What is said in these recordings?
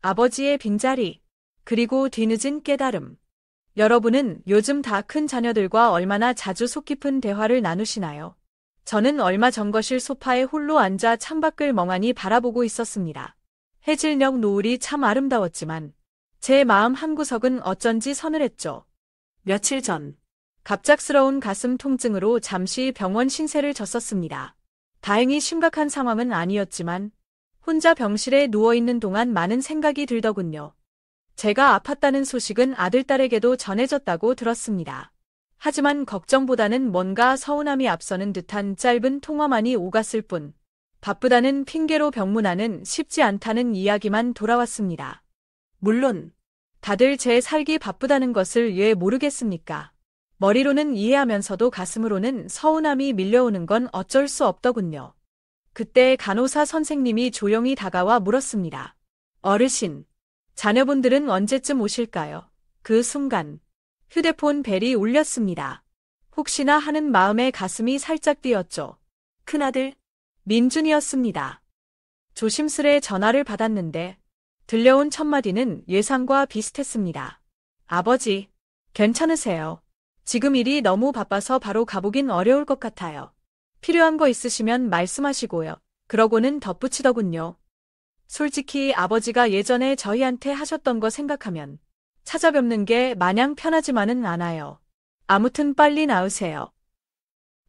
아버지의 빈자리, 그리고 뒤늦은 깨달음. 여러분은 요즘 다 큰 자녀들과 얼마나 자주 속 깊은 대화를 나누시나요? 저는 얼마 전 거실 소파에 홀로 앉아 창밖을 멍하니 바라보고 있었습니다. 해질녘 노을이 참 아름다웠지만 제 마음 한구석은 어쩐지 서늘했죠. 며칠 전 갑작스러운 가슴 통증으로 잠시 병원 신세를 졌었습니다. 다행히 심각한 상황은 아니었지만 혼자 병실에 누워있는 동안 많은 생각이 들더군요. 제가 아팠다는 소식은 아들딸에게도 전해졌다고 들었습니다. 하지만 걱정보다는 뭔가 서운함이 앞서는 듯한 짧은 통화만이 오갔을 뿐, 바쁘다는 핑계로 병문안은 쉽지 않다는 이야기만 돌아왔습니다. 물론 다들 제 살기 바쁘다는 것을 왜 모르겠습니까? 머리로는 이해하면서도 가슴으로는 서운함이 밀려오는 건 어쩔 수 없더군요. 그때 간호사 선생님이 조용히 다가와 물었습니다. 어르신, 자녀분들은 언제쯤 오실까요? 그 순간 휴대폰 벨이 울렸습니다. 혹시나 하는 마음에 가슴이 살짝 뛰었죠. 큰아들 민준이었습니다. 조심스레 전화를 받았는데 들려온 첫마디는 예상과 비슷했습니다. 아버지, 괜찮으세요? 지금 일이 너무 바빠서 바로 가보긴 어려울 것 같아요. 필요한 거 있으시면 말씀하시고요. 그러고는 덧붙이더군요. 솔직히 아버지가 예전에 저희한테 하셨던 거 생각하면 찾아뵙는 게 마냥 편하지만은 않아요. 아무튼 빨리 나으세요.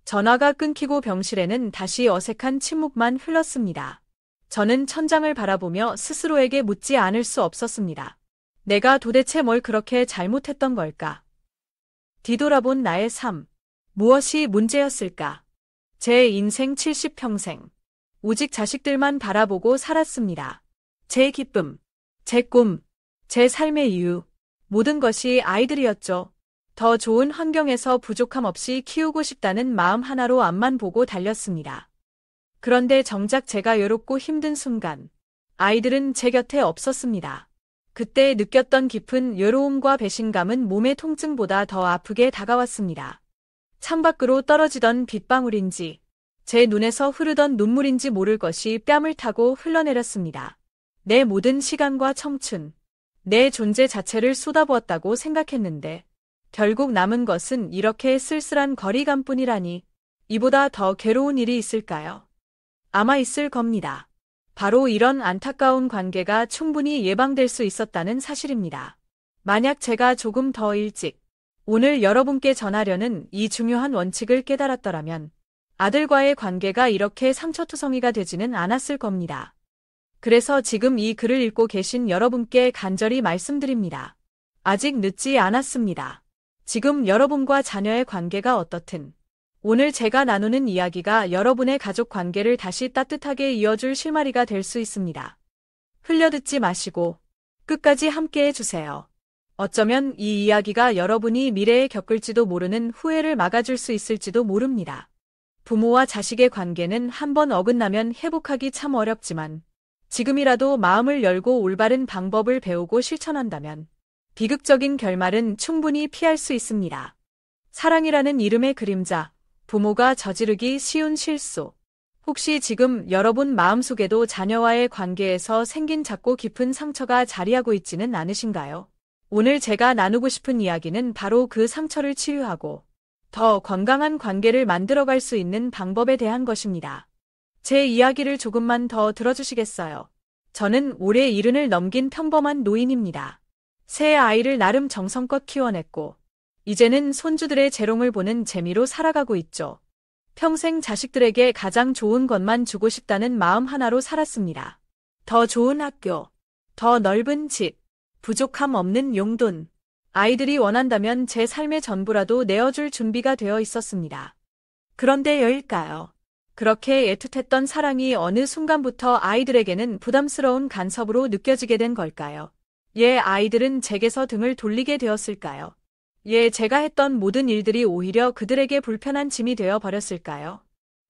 전화가 끊기고 병실에는 다시 어색한 침묵만 흘렀습니다. 저는 천장을 바라보며 스스로에게 묻지 않을 수 없었습니다. 내가 도대체 뭘 그렇게 잘못했던 걸까? 뒤돌아본 나의 삶. 무엇이 문제였을까? 제 인생 70평생. 오직 자식들만 바라보고 살았습니다. 제 기쁨, 제 꿈, 제 삶의 이유. 모든 것이 아이들이었죠. 더 좋은 환경에서 부족함 없이 키우고 싶다는 마음 하나로 앞만 보고 달렸습니다. 그런데 정작 제가 외롭고 힘든 순간, 아이들은 제 곁에 없었습니다. 그때 느꼈던 깊은 외로움과 배신감은 몸의 통증보다 더 아프게 다가왔습니다. 창밖으로 떨어지던 빗방울인지, 제 눈에서 흐르던 눈물인지 모를 것이 뺨을 타고 흘러내렸습니다. 내 모든 시간과 청춘, 내 존재 자체를 쏟아부었다고 생각했는데, 결국 남은 것은 이렇게 쓸쓸한 거리감뿐이라니, 이보다 더 괴로운 일이 있을까요? 아마 있을 겁니다. 바로 이런 안타까운 관계가 충분히 예방될 수 있었다는 사실입니다. 만약 제가 조금 더 일찍 오늘 여러분께 전하려는 이 중요한 원칙을 깨달았더라면 아들과의 관계가 이렇게 상처투성이가 되지는 않았을 겁니다. 그래서 지금 이 글을 읽고 계신 여러분께 간절히 말씀드립니다. 아직 늦지 않았습니다. 지금 여러분과 자녀의 관계가 어떻든 오늘 제가 나누는 이야기가 여러분의 가족 관계를 다시 따뜻하게 이어줄 실마리가 될 수 있습니다. 흘려듣지 마시고 끝까지 함께 해주세요. 어쩌면 이 이야기가 여러분이 미래에 겪을지도 모르는 후회를 막아줄 수 있을지도 모릅니다. 부모와 자식의 관계는 한번 어긋나면 회복하기 참 어렵지만 지금이라도 마음을 열고 올바른 방법을 배우고 실천한다면 비극적인 결말은 충분히 피할 수 있습니다. 사랑이라는 이름의 그림자, 부모가 저지르기 쉬운 실수. 혹시 지금 여러분 마음속에도 자녀와의 관계에서 생긴 작고 깊은 상처가 자리하고 있지는 않으신가요? 오늘 제가 나누고 싶은 이야기는 바로 그 상처를 치유하고 더 건강한 관계를 만들어갈 수 있는 방법에 대한 것입니다. 제 이야기를 조금만 더 들어주시겠어요? 저는 올해 70을 넘긴 평범한 노인입니다. 새 아이를 나름 정성껏 키워냈고 이제는 손주들의 재롱을 보는 재미로 살아가고 있죠. 평생 자식들에게 가장 좋은 것만 주고 싶다는 마음 하나로 살았습니다. 더 좋은 학교, 더 넓은 집, 부족함 없는 용돈. 아이들이 원한다면 제 삶의 전부라도 내어줄 준비가 되어 있었습니다. 그런데 여일까요? 그렇게 애틋했던 사랑이 어느 순간부터 아이들에게는 부담스러운 간섭으로 느껴지게 된 걸까요? 아이들은 제게서 등을 돌리게 되었을까요? 제가 했던 모든 일들이 오히려 그들에게 불편한 짐이 되어 버렸을까요?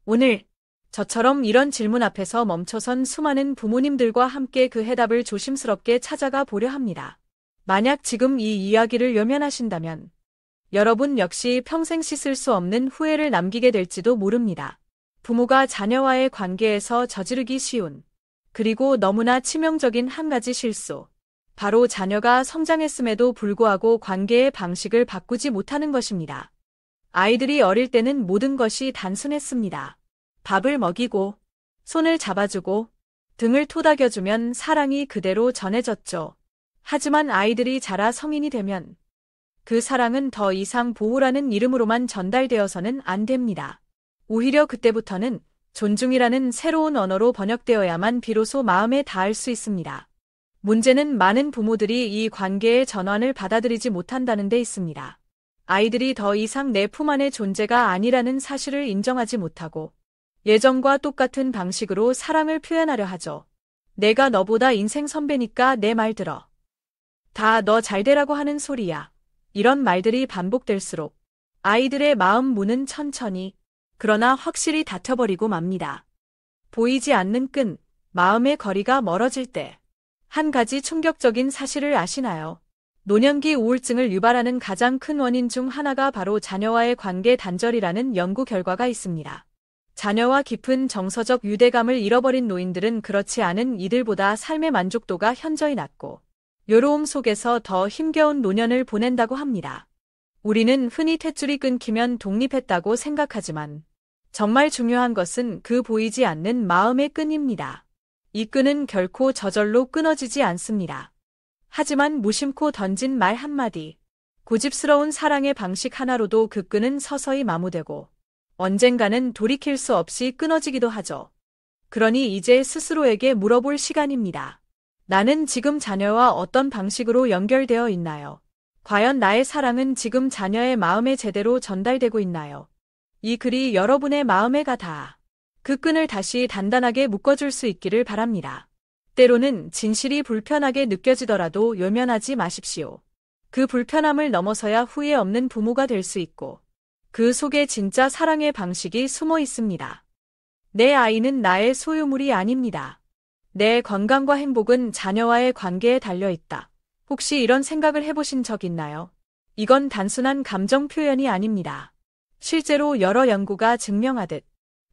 오늘 저처럼 이런 질문 앞에서 멈춰선 수많은 부모님들과 함께 그 해답을 조심스럽게 찾아가 보려 합니다. 만약 지금 이 이야기를 외면하신다면 여러분 역시 평생 씻을 수 없는 후회를 남기게 될지도 모릅니다. 부모가 자녀와의 관계에서 저지르기 쉬운 그리고 너무나 치명적인 한 가지 실수. 바로 자녀가 성장했음에도 불구하고 관계의 방식을 바꾸지 못하는 것입니다. 아이들이 어릴 때는 모든 것이 단순했습니다. 밥을 먹이고, 손을 잡아주고, 등을 토닥여주면 사랑이 그대로 전해졌죠. 하지만 아이들이 자라 성인이 되면 그 사랑은 더 이상 보호라는 이름으로만 전달되어서는 안 됩니다. 오히려 그때부터는 존중이라는 새로운 언어로 번역되어야만 비로소 마음에 닿을 수 있습니다. 문제는 많은 부모들이 이 관계의 전환을 받아들이지 못한다는 데 있습니다. 아이들이 더 이상 내 품 안의 존재가 아니라는 사실을 인정하지 못하고 예전과 똑같은 방식으로 사랑을 표현하려 하죠. 내가 너보다 인생 선배니까 내 말 들어. 다 너 잘되라고 하는 소리야. 이런 말들이 반복될수록 아이들의 마음 문은 천천히 그러나 확실히 닫혀버리고 맙니다. 보이지 않는 끈, 마음의 거리가 멀어질 때 한 가지 충격적인 사실을 아시나요? 노년기 우울증을 유발하는 가장 큰 원인 중 하나가 바로 자녀와의 관계 단절이라는 연구 결과가 있습니다. 자녀와 깊은 정서적 유대감을 잃어버린 노인들은 그렇지 않은 이들보다 삶의 만족도가 현저히 낮고 외로움 속에서 더 힘겨운 노년을 보낸다고 합니다. 우리는 흔히 탯줄이 끊기면 독립했다고 생각하지만 정말 중요한 것은 그 보이지 않는 마음의 끈입니다. 이 끈은 결코 저절로 끊어지지 않습니다. 하지만 무심코 던진 말 한마디, 고집스러운 사랑의 방식 하나로도 그 끈은 서서히 마모되고 언젠가는 돌이킬 수 없이 끊어지기도 하죠. 그러니 이제 스스로에게 물어볼 시간입니다. 나는 지금 자녀와 어떤 방식으로 연결되어 있나요? 과연 나의 사랑은 지금 자녀의 마음에 제대로 전달되고 있나요? 이 글이 여러분의 마음에 닿아 그 끈을 다시 단단하게 묶어줄 수 있기를 바랍니다. 때로는 진실이 불편하게 느껴지더라도 외면하지 마십시오. 그 불편함을 넘어서야 후회 없는 부모가 될 수 있고 그 속에 진짜 사랑의 방식이 숨어 있습니다. 내 아이는 나의 소유물이 아닙니다. 내 건강과 행복은 자녀와의 관계에 달려 있다. 혹시 이런 생각을 해보신 적 있나요? 이건 단순한 감정 표현이 아닙니다. 실제로 여러 연구가 증명하듯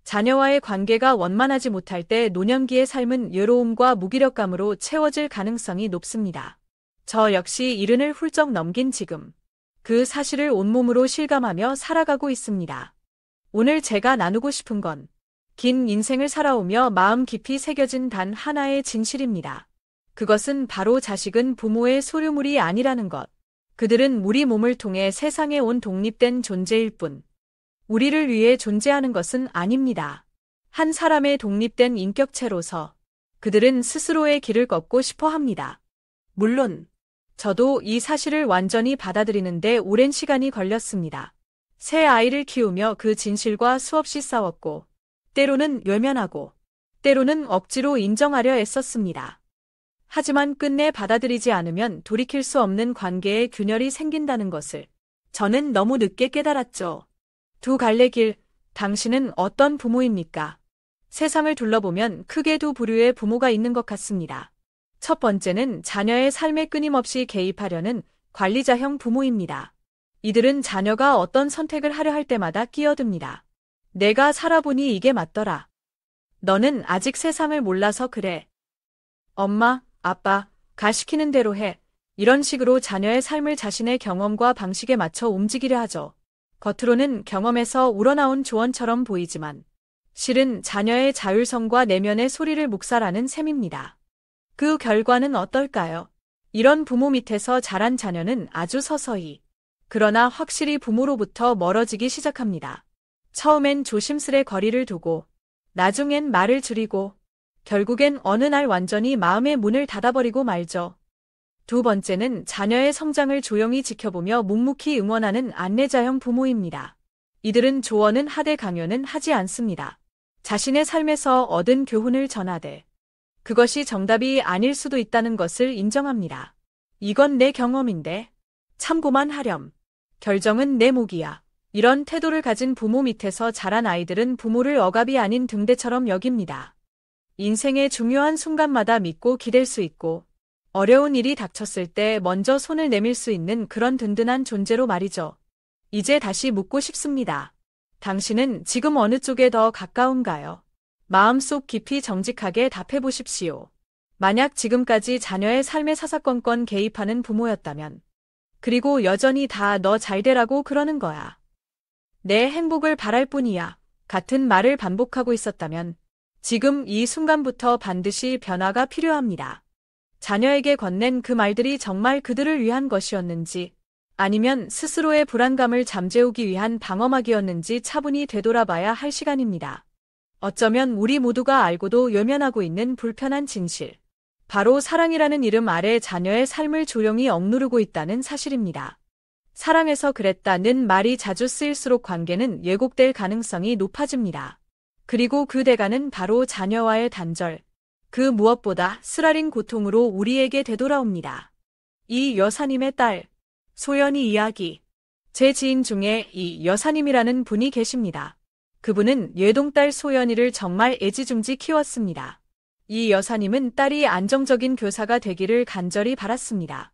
자녀와의 관계가 원만하지 못할 때 노년기의 삶은 외로움과 무기력감으로 채워질 가능성이 높습니다. 저 역시 70을 훌쩍 넘긴 지금 그 사실을 온몸으로 실감하며 살아가고 있습니다. 오늘 제가 나누고 싶은 건 긴 인생을 살아오며 마음 깊이 새겨진 단 하나의 진실입니다. 그것은 바로 자식은 부모의 소유물이 아니라는 것. 그들은 우리 몸을 통해 세상에 온 독립된 존재일 뿐. 우리를 위해 존재하는 것은 아닙니다. 한 사람의 독립된 인격체로서 그들은 스스로의 길을 걷고 싶어 합니다. 물론 저도 이 사실을 완전히 받아들이는데 오랜 시간이 걸렸습니다. 새 아이를 키우며 그 진실과 수없이 싸웠고 때로는 외면하고 때로는 억지로 인정하려 애썼습니다. 하지만 끝내 받아들이지 않으면 돌이킬 수 없는 관계에 균열이 생긴다는 것을 저는 너무 늦게 깨달았죠. 두 갈래 길, 당신은 어떤 부모입니까? 세상을 둘러보면 크게 두 부류의 부모가 있는 것 같습니다. 첫 번째는 자녀의 삶에 끊임없이 개입하려는 관리자형 부모입니다. 이들은 자녀가 어떤 선택을 하려 할 때마다 끼어듭니다. 내가 살아보니 이게 맞더라. 너는 아직 세상을 몰라서 그래. 엄마, 아빠, 가 시키는 대로 해. 이런 식으로 자녀의 삶을 자신의 경험과 방식에 맞춰 움직이려 하죠. 겉으로는 경험에서 우러나온 조언처럼 보이지만 실은 자녀의 자율성과 내면의 소리를 묵살하는 셈입니다. 그 결과는 어떨까요? 이런 부모 밑에서 자란 자녀는 아주 서서히, 그러나 확실히 부모로부터 멀어지기 시작합니다. 처음엔 조심스레 거리를 두고, 나중엔 말을 줄이고, 결국엔 어느 날 완전히 마음의 문을 닫아버리고 말죠. 두 번째는 자녀의 성장을 조용히 지켜보며 묵묵히 응원하는 안내자형 부모입니다. 이들은 조언은 하되 강요는 하지 않습니다. 자신의 삶에서 얻은 교훈을 전하되 그것이 정답이 아닐 수도 있다는 것을 인정합니다. 이건 내 경험인데 참고만 하렴. 결정은 내 몫이야. 이런 태도를 가진 부모 밑에서 자란 아이들은 부모를 억압이 아닌 등대처럼 여깁니다. 인생의 중요한 순간마다 믿고 기댈 수 있고 어려운 일이 닥쳤을 때 먼저 손을 내밀 수 있는 그런 든든한 존재로 말이죠. 이제 다시 묻고 싶습니다. 당신은 지금 어느 쪽에 더 가까운가요? 마음속 깊이 정직하게 답해 보십시오. 만약 지금까지 자녀의 삶에 사사건건 개입하는 부모였다면, 그리고 여전히 다 너 잘되라고 그러는 거야. 내 행복을 바랄 뿐이야. 같은 말을 반복하고 있었다면, 지금 이 순간부터 반드시 변화가 필요합니다. 자녀에게 건넨 그 말들이 정말 그들을 위한 것이었는지, 아니면 스스로의 불안감을 잠재우기 위한 방어막이었는지 차분히 되돌아봐야 할 시간입니다. 어쩌면 우리 모두가 알고도 외면하고 있는 불편한 진실. 바로 사랑이라는 이름 아래 자녀의 삶을 조용히 억누르고 있다는 사실입니다. 사랑해서 그랬다는 말이 자주 쓰일수록 관계는 왜곡될 가능성이 높아집니다. 그리고 그 대가는 바로 자녀와의 단절, 그 무엇보다 쓰라린 고통으로 우리에게 되돌아옵니다. 이 여사님의 딸, 소연이 이야기. 제 지인 중에 이 여사님이라는 분이 계십니다. 그분은 외동딸 소연이를 정말 애지중지 키웠습니다. 이 여사님은 딸이 안정적인 교사가 되기를 간절히 바랐습니다.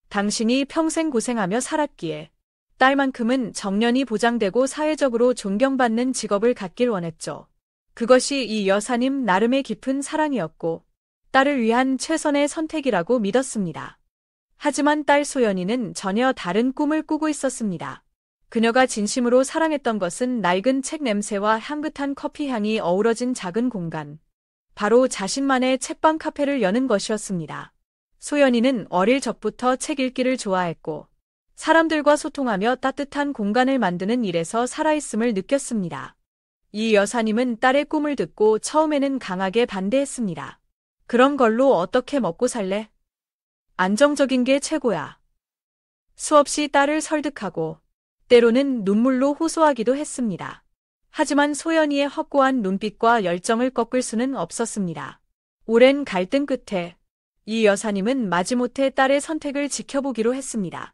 당신이 평생 고생하며 살았기에 딸만큼은 정년이 보장되고 사회적으로 존경받는 직업을 갖길 원했죠. 그것이 이 여사님 나름의 깊은 사랑이었고 딸을 위한 최선의 선택이라고 믿었습니다. 하지만 딸 소연이는 전혀 다른 꿈을 꾸고 있었습니다. 그녀가 진심으로 사랑했던 것은 낡은 책 냄새와 향긋한 커피 향이 어우러진 작은 공간. 바로 자신만의 책방 카페를 여는 것이었습니다. 소연이는 어릴 적부터 책 읽기를 좋아했고 사람들과 소통하며 따뜻한 공간을 만드는 일에서 살아있음을 느꼈습니다. 이 여사님은 딸의 꿈을 듣고 처음에는 강하게 반대했습니다. 그런 걸로 어떻게 먹고 살래? 안정적인 게 최고야. 수없이 딸을 설득하고 때로는 눈물로 호소하기도 했습니다. 하지만 소연이의 확고한 눈빛과 열정을 꺾을 수는 없었습니다. 오랜 갈등 끝에 이 여사님은 마지못해 딸의 선택을 지켜보기로 했습니다.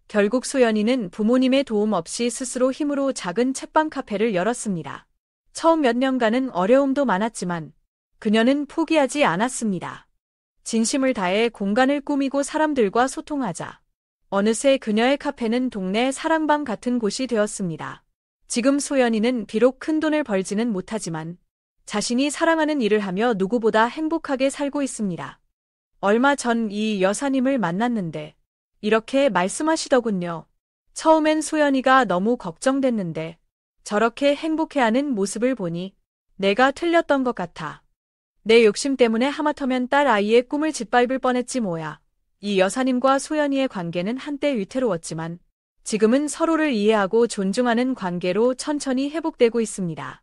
결국 소연이는 부모님의 도움 없이 스스로 힘으로 작은 책방 카페를 열었습니다. 처음 몇 년간은 어려움도 많았지만 그녀는 포기하지 않았습니다. 진심을 다해 공간을 꾸미고 사람들과 소통하자. 어느새 그녀의 카페는 동네 사랑방 같은 곳이 되었습니다. 지금 소연이는 비록 큰 돈을 벌지는 못하지만 자신이 사랑하는 일을 하며 누구보다 행복하게 살고 있습니다. 얼마 전 이 여사님을 만났는데 이렇게 말씀하시더군요. 처음엔 소연이가 너무 걱정됐는데 저렇게 행복해하는 모습을 보니 내가 틀렸던 것 같아. 내 욕심 때문에 하마터면 딸 아이의 꿈을 짓밟을 뻔했지 뭐야. 이 여사님과 소연이의 관계는 한때 위태로웠지만 지금은 서로를 이해하고 존중하는 관계로 천천히 회복되고 있습니다.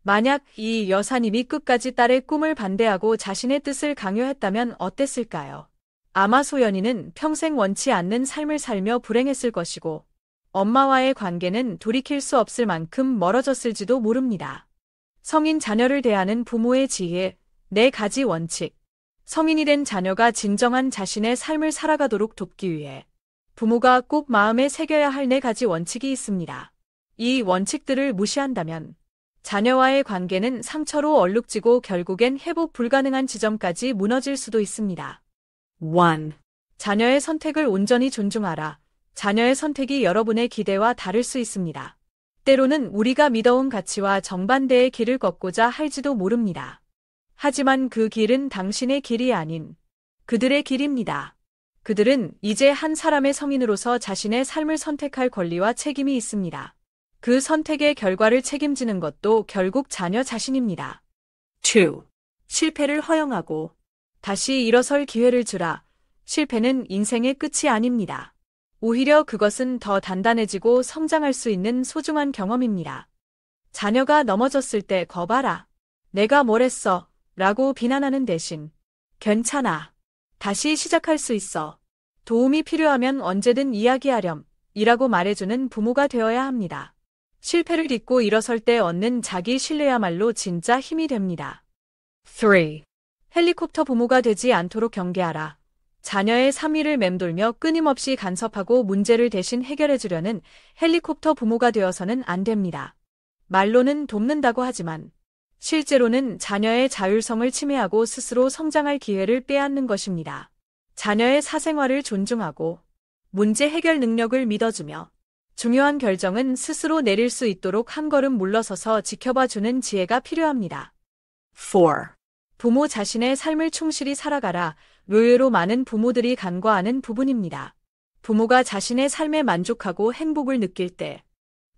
만약 이 여사님이 끝까지 딸의 꿈을 반대하고 자신의 뜻을 강요했다면 어땠을까요? 아마 소연이는 평생 원치 않는 삶을 살며 불행했을 것이고 엄마와의 관계는 돌이킬 수 없을 만큼 멀어졌을지도 모릅니다. 성인 자녀를 대하는 부모의 지혜, 4가지 원칙. 성인이 된 자녀가 진정한 자신의 삶을 살아가도록 돕기 위해 부모가 꼭 마음에 새겨야 할 4가지 원칙이 있습니다. 이 원칙들을 무시한다면 자녀와의 관계는 상처로 얼룩지고 결국엔 회복 불가능한 지점까지 무너질 수도 있습니다. 1. 자녀의 선택을 온전히 존중하라. 자녀의 선택이 여러분의 기대와 다를 수 있습니다. 때로는 우리가 믿어온 가치와 정반대의 길을 걷고자 할지도 모릅니다. 하지만 그 길은 당신의 길이 아닌 그들의 길입니다. 그들은 이제 한 사람의 성인으로서 자신의 삶을 선택할 권리와 책임이 있습니다. 그 선택의 결과를 책임지는 것도 결국 자녀 자신입니다. 2. 실패를 허용하고 다시 일어설 기회를 주라. 실패는 인생의 끝이 아닙니다. 오히려 그것은 더 단단해지고 성장할 수 있는 소중한 경험입니다. 자녀가 넘어졌을 때 거봐라. 내가 뭘 했어? 라고 비난하는 대신 괜찮아. 다시 시작할 수 있어. 도움이 필요하면 언제든 이야기하렴. 이라고 말해주는 부모가 되어야 합니다. 실패를 딛고 일어설 때 얻는 자기 신뢰야말로 진짜 힘이 됩니다. 3. 헬리콥터 부모가 되지 않도록 경계하라. 자녀의 3위를 맴돌며 끊임없이 간섭하고 문제를 대신 해결해주려는 헬리콥터 부모가 되어서는 안 됩니다. 말로는 돕는다고 하지만 실제로는 자녀의 자율성을 침해하고 스스로 성장할 기회를 빼앗는 것입니다. 자녀의 사생활을 존중하고 문제 해결 능력을 믿어주며 중요한 결정은 스스로 내릴 수 있도록 한 걸음 물러서서 지켜봐주는 지혜가 필요합니다. 4. 부모 자신의 삶을 충실히 살아가라. 의외로 많은 부모들이 간과하는 부분입니다. 부모가 자신의 삶에 만족하고 행복을 느낄 때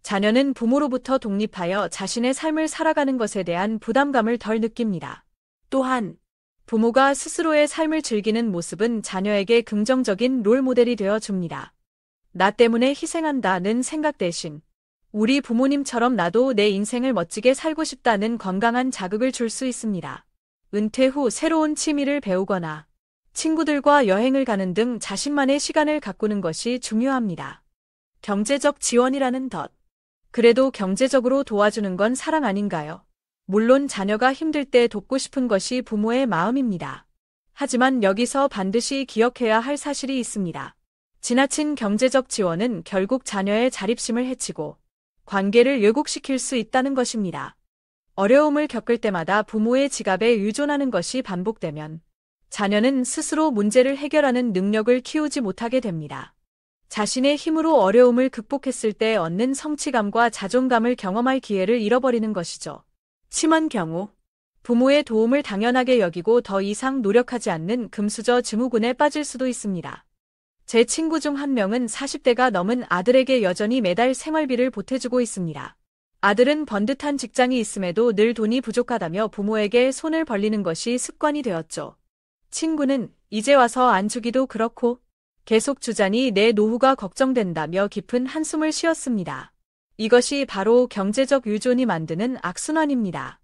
자녀는 부모로부터 독립하여 자신의 삶을 살아가는 것에 대한 부담감을 덜 느낍니다. 또한 부모가 스스로의 삶을 즐기는 모습은 자녀에게 긍정적인 롤 모델이 되어 줍니다. 나 때문에 희생한다는 생각 대신 우리 부모님처럼 나도 내 인생을 멋지게 살고 싶다는 건강한 자극을 줄 수 있습니다. 은퇴 후 새로운 취미를 배우거나 친구들과 여행을 가는 등 자신만의 시간을 가꾸는 것이 중요합니다. 경제적 지원이라는 덫. 그래도 경제적으로 도와주는 건 사랑 아닌가요? 물론 자녀가 힘들 때 돕고 싶은 것이 부모의 마음입니다. 하지만 여기서 반드시 기억해야 할 사실이 있습니다. 지나친 경제적 지원은 결국 자녀의 자립심을 해치고 관계를 왜곡시킬 수 있다는 것입니다. 어려움을 겪을 때마다 부모의 지갑에 의존하는 것이 반복되면 자녀는 스스로 문제를 해결하는 능력을 키우지 못하게 됩니다. 자신의 힘으로 어려움을 극복했을 때 얻는 성취감과 자존감을 경험할 기회를 잃어버리는 것이죠. 심한 경우 부모의 도움을 당연하게 여기고 더 이상 노력하지 않는 금수저 증후군에 빠질 수도 있습니다. 제 친구 중 한 명은 40대가 넘은 아들에게 여전히 매달 생활비를 보태주고 있습니다. 아들은 번듯한 직장이 있음에도 늘 돈이 부족하다며 부모에게 손을 벌리는 것이 습관이 되었죠. 친구는 이제 와서 안 주기도 그렇고 계속 주자니 내 노후가 걱정된다며 깊은 한숨을 쉬었습니다. 이것이 바로 경제적 의존이 만드는 악순환입니다.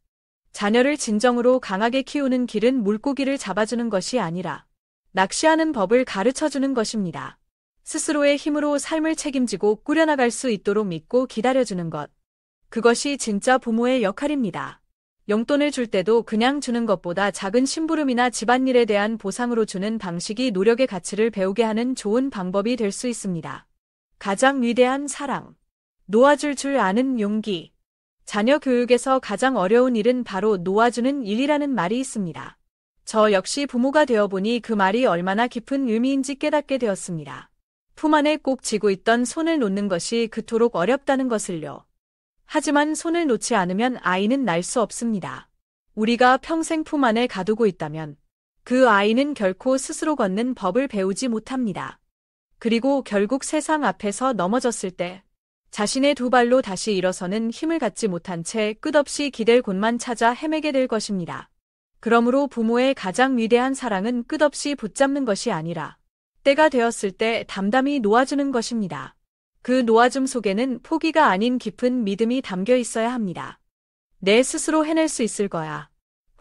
자녀를 진정으로 강하게 키우는 길은 물고기를 잡아주는 것이 아니라 낚시하는 법을 가르쳐주는 것입니다. 스스로의 힘으로 삶을 책임지고 꾸려나갈 수 있도록 믿고 기다려주는 것. 그것이 진짜 부모의 역할입니다. 용돈을 줄 때도 그냥 주는 것보다 작은 심부름이나 집안일에 대한 보상으로 주는 방식이 노력의 가치를 배우게 하는 좋은 방법이 될 수 있습니다. 가장 위대한 사랑. 놓아줄 줄 아는 용기. 자녀 교육에서 가장 어려운 일은 바로 놓아주는 일이라는 말이 있습니다. 저 역시 부모가 되어보니 그 말이 얼마나 깊은 의미인지 깨닫게 되었습니다. 품 안에 꼭 쥐고 있던 손을 놓는 것이 그토록 어렵다는 것을요. 하지만 손을 놓지 않으면 아이는 날 수 없습니다. 우리가 평생 품 안에 가두고 있다면 그 아이는 결코 스스로 걷는 법을 배우지 못합니다. 그리고 결국 세상 앞에서 넘어졌을 때 자신의 두 발로 다시 일어서는 힘을 갖지 못한 채 끝없이 기댈 곳만 찾아 헤매게 될 것입니다. 그러므로 부모의 가장 위대한 사랑은 끝없이 붙잡는 것이 아니라 때가 되었을 때 담담히 놓아주는 것입니다. 그 놓아줌 속에는 포기가 아닌 깊은 믿음이 담겨 있어야 합니다. 내 스스로 해낼 수 있을 거야.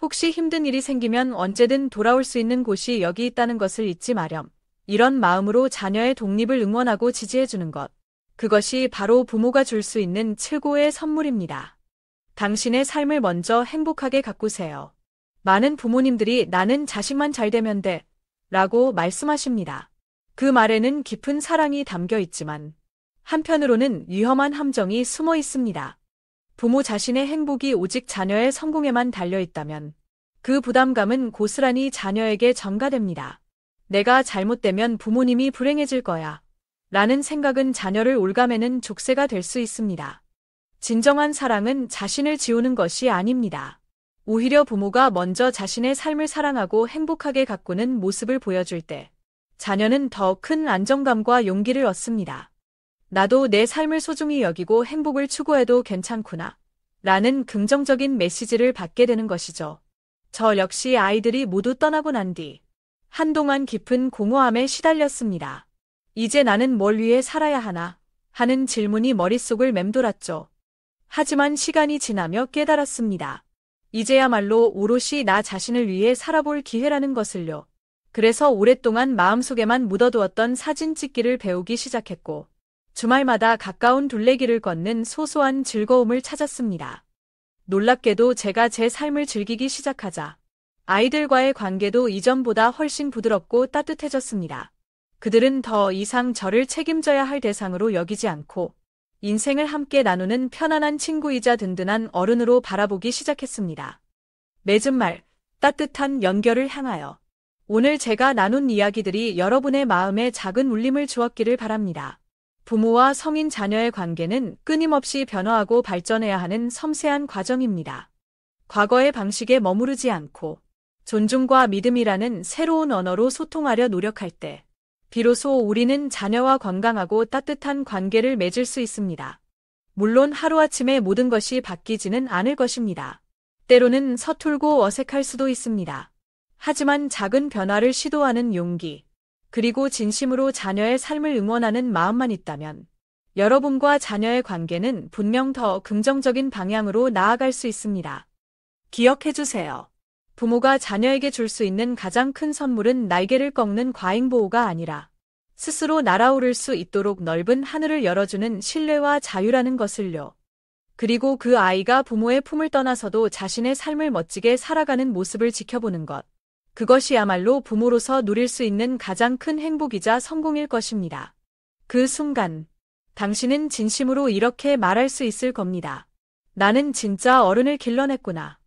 혹시 힘든 일이 생기면 언제든 돌아올 수 있는 곳이 여기 있다는 것을 잊지 마렴. 이런 마음으로 자녀의 독립을 응원하고 지지해주는 것. 그것이 바로 부모가 줄 수 있는 최고의 선물입니다. 당신의 삶을 먼저 행복하게 가꾸세요. 많은 부모님들이 나는 자식만 잘 되면 돼 라고 말씀하십니다. 그 말에는 깊은 사랑이 담겨 있지만 한편으로는 위험한 함정이 숨어 있습니다. 부모 자신의 행복이 오직 자녀의 성공에만 달려 있다면 그 부담감은 고스란히 자녀에게 전가됩니다. 내가 잘못되면 부모님이 불행해질 거야 라는 생각은 자녀를 올가매는 족쇄가 될 수 있습니다. 진정한 사랑은 자신을 지우는 것이 아닙니다. 오히려 부모가 먼저 자신의 삶을 사랑하고 행복하게 가꾸는 모습을 보여줄 때 자녀는 더 큰 안정감과 용기를 얻습니다. 나도 내 삶을 소중히 여기고 행복을 추구해도 괜찮구나 라는 긍정적인 메시지를 받게 되는 것이죠. 저 역시 아이들이 모두 떠나고 난 뒤 한동안 깊은 공허함에 시달렸습니다. 이제 나는 뭘 위해 살아야 하나 하는 질문이 머릿속을 맴돌았죠. 하지만 시간이 지나며 깨달았습니다. 이제야말로 오롯이 나 자신을 위해 살아볼 기회라는 것을요. 그래서 오랫동안 마음속에만 묻어두었던 사진 찍기를 배우기 시작했고 주말마다 가까운 둘레길을 걷는 소소한 즐거움을 찾았습니다. 놀랍게도 제가 제 삶을 즐기기 시작하자 아이들과의 관계도 이전보다 훨씬 부드럽고 따뜻해졌습니다. 그들은 더 이상 저를 책임져야 할 대상으로 여기지 않고 인생을 함께 나누는 편안한 친구이자 든든한 어른으로 바라보기 시작했습니다. 맺은 말, 따뜻한 연결을 향하여. 오늘 제가 나눈 이야기들이 여러분의 마음에 작은 울림을 주었기를 바랍니다. 부모와 성인 자녀의 관계는 끊임없이 변화하고 발전해야 하는 섬세한 과정입니다. 과거의 방식에 머무르지 않고 존중과 믿음이라는 새로운 언어로 소통하려 노력할 때, 비로소 우리는 자녀와 건강하고 따뜻한 관계를 맺을 수 있습니다. 물론 하루아침에 모든 것이 바뀌지는 않을 것입니다. 때로는 서툴고 어색할 수도 있습니다. 하지만 작은 변화를 시도하는 용기, 그리고 진심으로 자녀의 삶을 응원하는 마음만 있다면, 여러분과 자녀의 관계는 분명 더 긍정적인 방향으로 나아갈 수 있습니다. 기억해 주세요. 부모가 자녀에게 줄 수 있는 가장 큰 선물은 날개를 꺾는 과잉보호가 아니라 스스로 날아오를 수 있도록 넓은 하늘을 열어주는 신뢰와 자유라는 것을요. 그리고 그 아이가 부모의 품을 떠나서도 자신의 삶을 멋지게 살아가는 모습을 지켜보는 것. 그것이야말로 부모로서 누릴 수 있는 가장 큰 행복이자 성공일 것입니다. 그 순간, 당신은 진심으로 이렇게 말할 수 있을 겁니다. 나는 진짜 어른을 길러냈구나.